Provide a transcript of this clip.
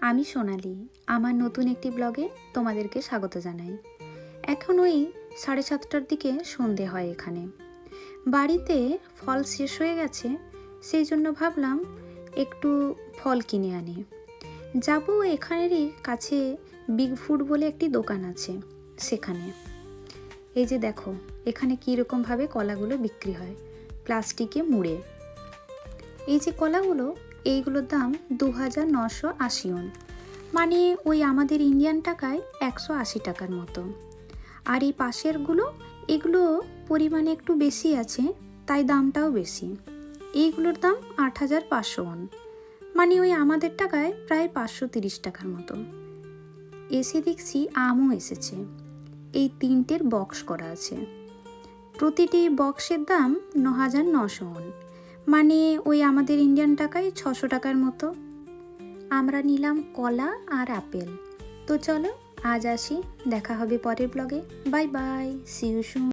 আমি সোনালি। আমার নতুন একটি ব্লগে তোমাদেরকে স্বাগত জানাই। এখন ওই 7:30টার দিকে সন্ধে হয় এখানে। বাড়িতে ফল শেষ হয়ে গেছে, সেই জন্য ভাবলাম একটু ফল কিনে আনি। যাব এখানেরই কাছে বিগ ফুড বলে একটি দোকান আছে, সেখানে। এই যে দেখো, এখানে কীরকমভাবে কলাগুলো বিক্রি হয়, প্লাস্টিকে মুড়ে। এই যে কলাগুলো, এইগুলোর দাম 2980 ওন, মানে ওই আমাদের ইন্ডিয়ান টাকায় 180 টাকার মতো। আর এই পাশেরগুলো, এগুলো পরিমাণে একটু বেশি আছে, তাই দামটাও বেশি। এইগুলোর দাম 8500 ওন, মানে ওই আমাদের টাকায় প্রায় 530 টাকার মতো। এসে দেখছি আমও এসেছে। এই 3টের বক্স করা আছে, প্রতিটি বক্সের দাম 9900 ওন, মানে ওই আমাদের ইন্ডিয়ান টাকায় 600 টাকার মতো। আমরা নিলাম কলা আর আপেল। তো চলো আজ আসি, দেখা হবে পরের ব্লগে। Bye bye, see you soon.